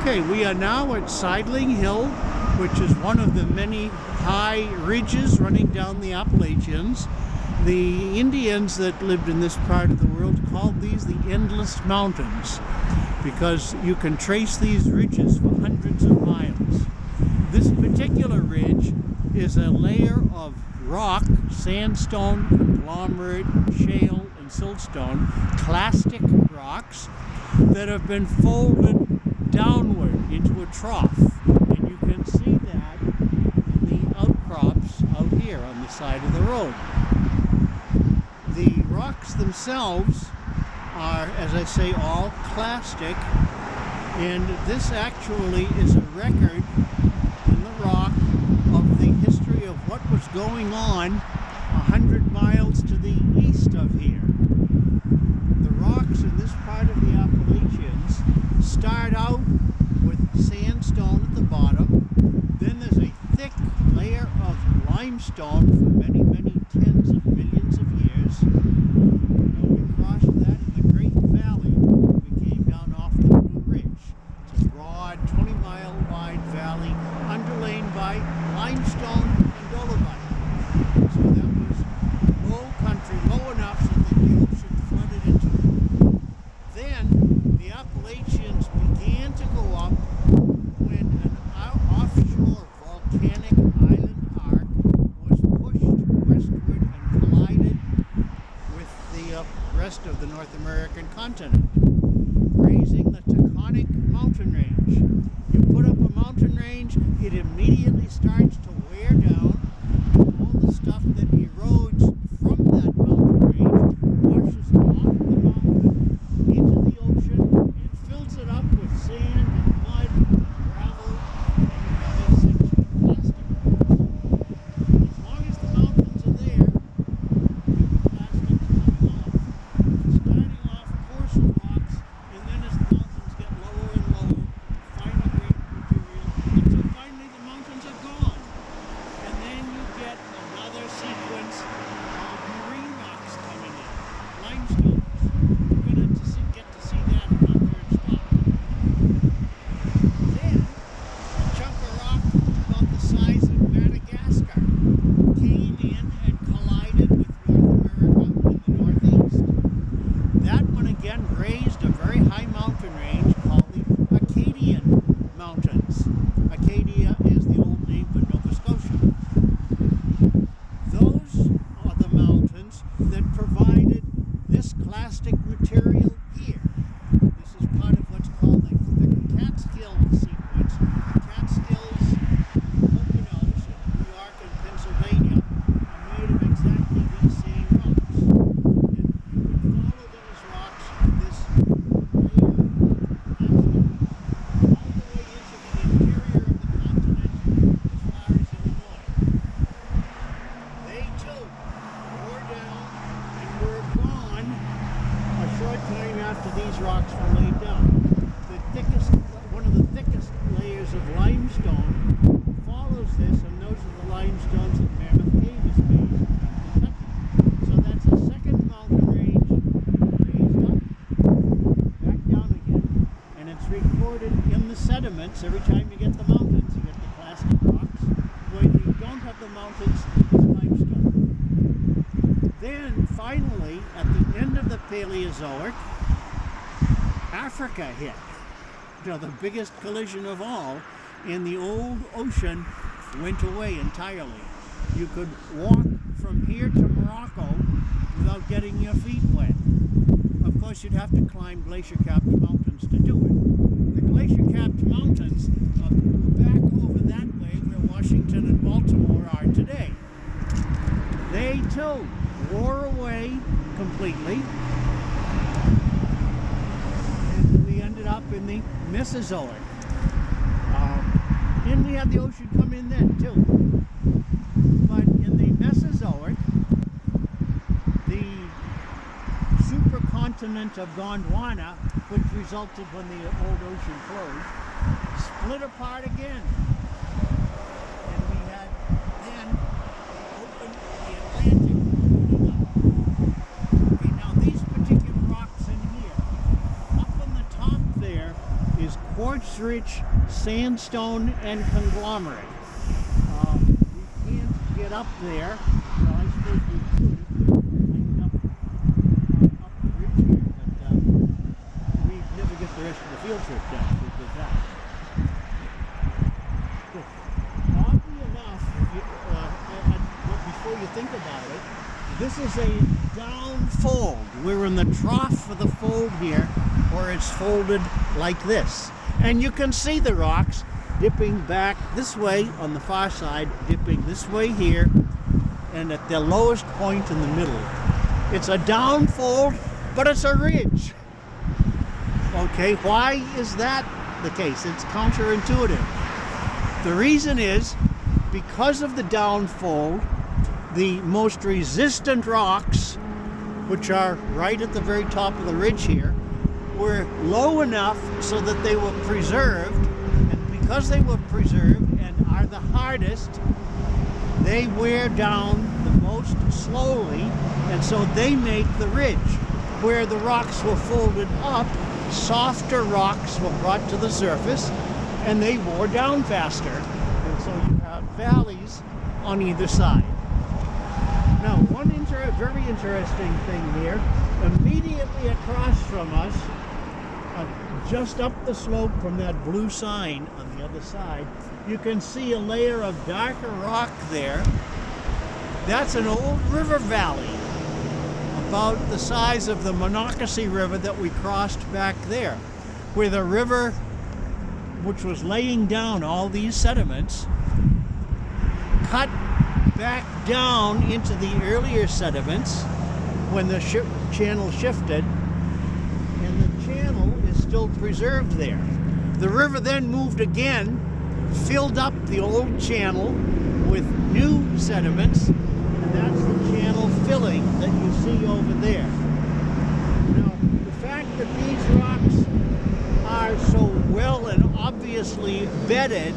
Okay, we are now at Sideling Hill, which is one of the many high ridges running down the Appalachians. The Indians that lived in this part of the world called these the Endless Mountains because you can trace these ridges for hundreds of miles. This particular ridge is a layer of rock, sandstone, conglomerate, shale, and siltstone, clastic rocks that have been folded downward into a trough. And you can see that in the outcrops out here on the side of the road. The rocks themselves are, as I say, all clastic, and this actually is a record in the rock of the history of what was going on 100 miles to the east of here. The rocks in this part of the Appalachians start out with sandstone at the bottom, then there's a thick layer of limestone for many, many tens of millions of years. Now we crossed that in the Great Valley. We came down off the Blue Ridge. It's a broad, 20-mile wide valley underlain by limestone and dolomite. So that was low country, low enough so that the ocean flooded into it. Then the Appalachians began to go up when an offshore volcanic island arc was pushed westward and collided with the rest of the North American continent, raising the tectonic mountain range. You put up a mountain range, it immediately starts to wear down. All the stuff that erodes from that mountain range washes off the mountain into the ocean and fills it up with sand and mud, gravel, and other sections of plastic. As long as the mountains are there, the plastic's coming off. Starting off coarse rocks, and then as the mountains get lower and lower, finer grained material, until finally the mountains are gone. And then you get another sequence of marine rocks coming in, limestones. We're going to get to see that in our third stop. Then, a chunk of rock about the size of Madagascar came in and collided with North America in the northeast. That one again raised a very high mountain range called the Acadian Mountains. Acadia is the old name for Nova Scotia. Those are the mountains that provided this clastic material here. This is part of what's called the Catskill sequence. The Catskills, Poconos in New York and Pennsylvania are made of exactly these same rocks. And you can follow those rocks, this layer of plastic, all the way into the interior of the continent as far as Illinois. They too wore down and were gone a short time after these rocks were laid down. One of the thickest layers of limestone follows this, and those are the limestones that Mammoth Cave is made in Kentucky. So that's a second mountain range raised up, back down again, and it's recorded in the sediments. Every time you get the mountains, you get the plastic rocks. When you don't have the mountains, it's limestone. Then finally, at the end of the Paleozoic, Africa hit. The biggest collision of all, and the old ocean went away entirely. You could walk from here to Morocco without getting your feet wet. Of course, you'd have to climb glacier-capped mountains to do it. The glacier-capped mountains were back over that way where Washington and Baltimore are today. They too wore away completely. We ended up in the Mesozoic. And we had the ocean come in then too. But in the Mesozoic, the supercontinent of Gondwana, which resulted when the old ocean closed, split apart again. And we had then the Atlantic opening up. Okay, now these particular rocks in here, up on the top there is quartz ridge rich sandstone and conglomerate. We can't get up there. Well, I suppose we could hike up the ridge here, but we'd never get the rest of the field trip done if we did that. Oddly enough, before you think about it, this is a down fold. We're in the trough of the fold here, where it's folded like this. And you can see the rocks dipping back this way on the far side, dipping this way here, and at the lowest point in the middle. It's a down fold, but it's a ridge. Okay, why is that the case? It's counterintuitive. The reason is because of the down fold, the most resistant rocks, which are right at the very top of the ridge here, were low enough so that they were preserved, and because they were preserved and are the hardest, they wear down the most slowly, and so they make the ridge. Where the rocks were folded up, softer rocks were brought to the surface, and they wore down faster, and so you have valleys on either side. Now, one very interesting thing here, immediately across from us, just up the slope from that blue sign on the other side, you can see a layer of darker rock there. That's an old river valley, about the size of the Montgomery River that we crossed back there, where the river, which was laying down all these sediments, cut back down into the earlier sediments when the channel shifted, and the channel is still preserved there. The river then moved again, filled up the old channel with new sediments, and that's the channel filling that you see over there. Now, the fact that these rocks are so well and obviously bedded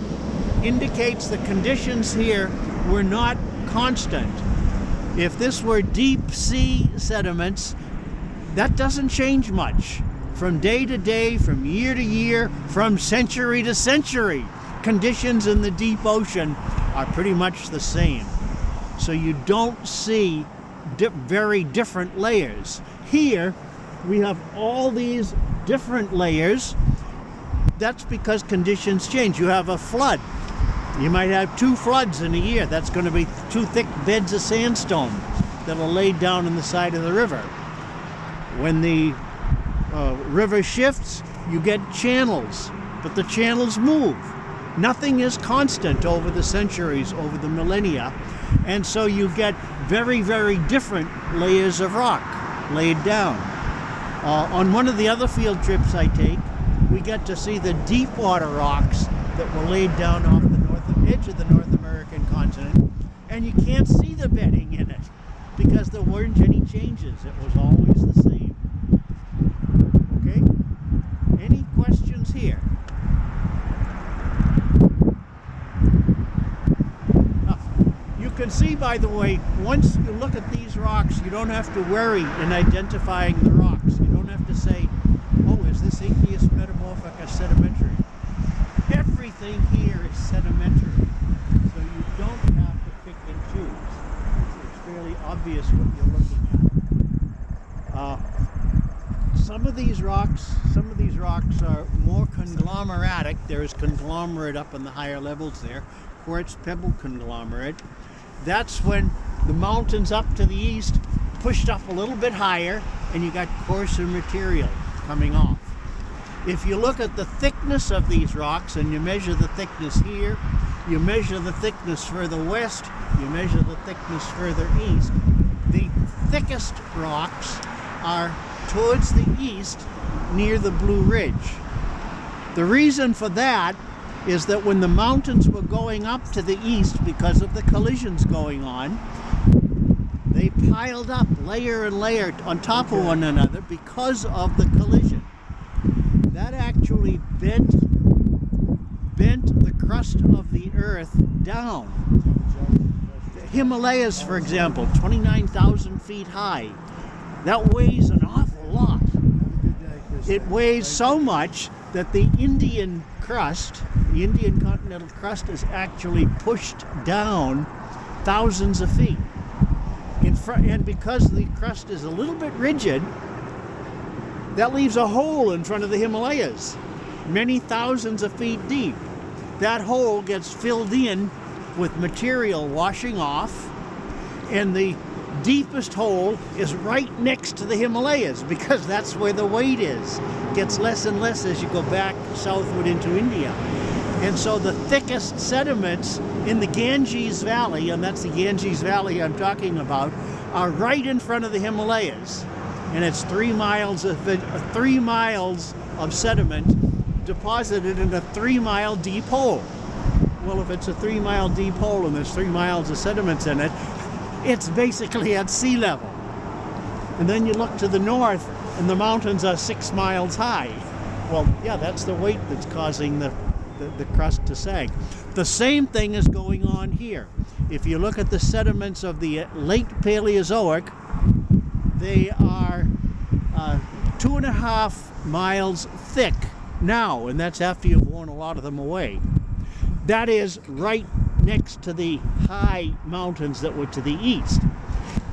indicates the conditions here were not constant. If this were deep sea sediments, that doesn't change much. From day to day, from year to year, from century to century, conditions in the deep ocean are pretty much the same. So you don't see very different layers. Here, we have all these different layers. That's because conditions change. You have a flood. You might have 2 floods in a year. That's going to be 2 thick beds of sandstone that are laid down on the side of the river. When the river shifts, you get channels, but the channels move. Nothing is constant over the centuries, over the millennia, and so you get very, very different layers of rock laid down. On one of the other field trips I take, we get to see the deep water rocks that were laid down off the edge of the North American continent, and you can't see the bedding in it because there weren't any changes. It was always the same. Okay? Any questions here? You can see, by the way, once you look at these rocks, you don't have to worry in identifying the rocks. You don't have to say, oh, is this aqueous, metamorphic, or sedimentary? Everything here is sedimentary, so you don't have to pick and choose. It's fairly obvious what you're looking at. Some of these rocks are more conglomeratic. There is conglomerate up in the higher levels there, quartz pebble conglomerate. That's when the mountains up to the east pushed up a little bit higher, and you got coarser material coming off. If you look at the thickness of these rocks and you measure the thickness here, you measure the thickness further west, you measure the thickness further east, the thickest rocks are towards the east near the Blue Ridge. The reason for that is that when the mountains were going up to the east because of the collisions going on, they piled up layer and layer on top of one another because of the collision. That actually bent the crust of the earth down. The Himalayas, for example, 29,000 feet high. That weighs an awful lot. It weighs so much that the Indian crust, the Indian continental crust, is actually pushed down thousands of feet. And because the crust is a little bit rigid, that leaves a hole in front of the Himalayas, many thousands of feet deep. That hole gets filled in with material washing off, and the deepest hole is right next to the Himalayas because that's where the weight is. It gets less and less as you go back southward into India. And so the thickest sediments in the Ganges Valley, and that's the Ganges Valley I'm talking about, are right in front of the Himalayas. And it's 3 miles of sediment deposited in a 3-mile deep hole. Well, if it's a 3-mile deep hole and there's 3 miles of sediments in it, it's basically at sea level. And then you look to the north and the mountains are 6 miles high. Well, yeah, that's the weight that's causing the crust to sag. The same thing is going on here. If you look at the sediments of the late Paleozoic, they are 2.5 miles thick now, and that's after you've worn a lot of them away. That is right next to the high mountains that were to the east.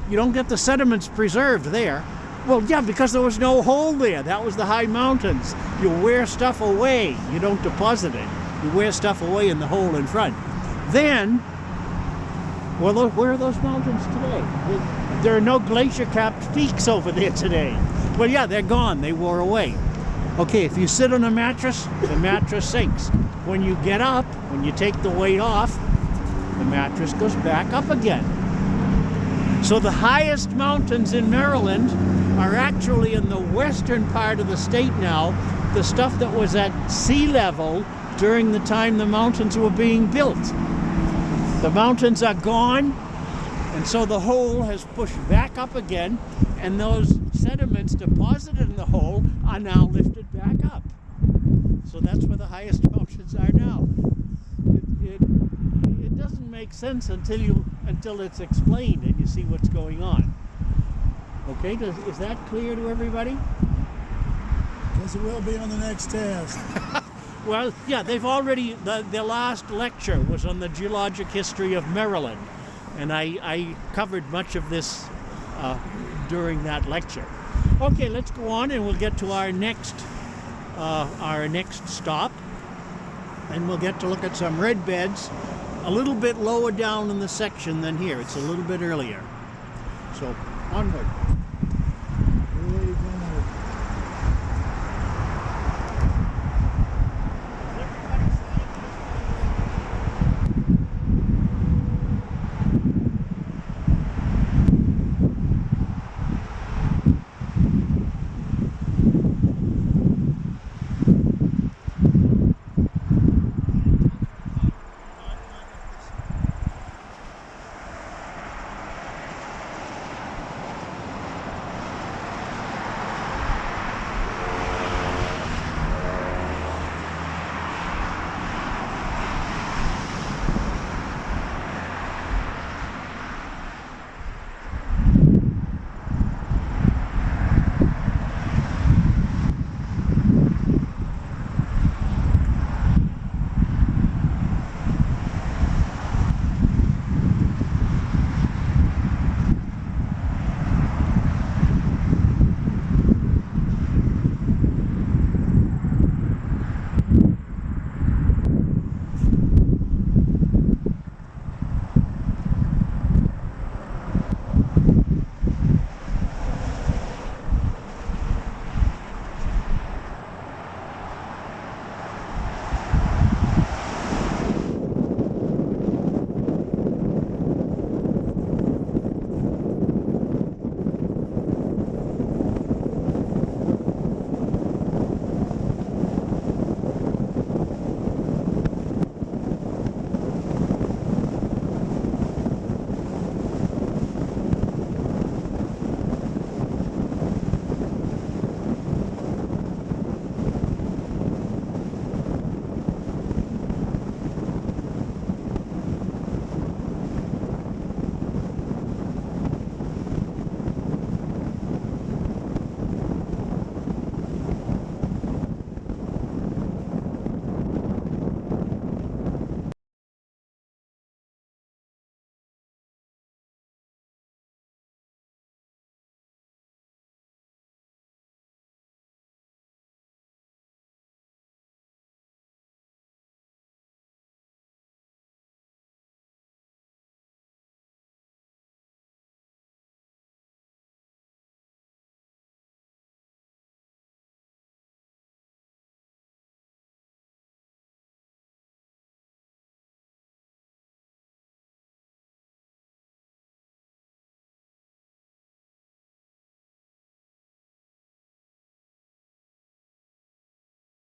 You don't get the sediments preserved there. Well, yeah, because there was no hole there. That was the high mountains. You wear stuff away. You don't deposit it. You wear stuff away in the hole in front. Then, well, where are those mountains today? There are no glacier-capped peaks over there today. Well, yeah, they're gone. They wore away. Okay, if you sit on a mattress, the mattress sinks. When you get up, when you take the weight off, the mattress goes back up again. So the highest mountains in Maryland are actually in the western part of the state now, the stuff that was at sea level during the time the mountains were being built. The mountains are gone, and so the hole has pushed back up again, and those sediments deposited in the hole are now lifted back up. So that's where the highest mountains are now. It doesn't make sense until it's explained and you see what's going on. Okay, is that clear to everybody? Guess it will be on the next test. Well, yeah, they've already, the last lecture was on the geologic history of Maryland, and I covered much of this during that lecture. Okay, let's go on and we'll get to our next stop, and we'll get to look at some red beds a little bit lower down in the section than here. It's a little bit earlier. So, onward. Where are you going?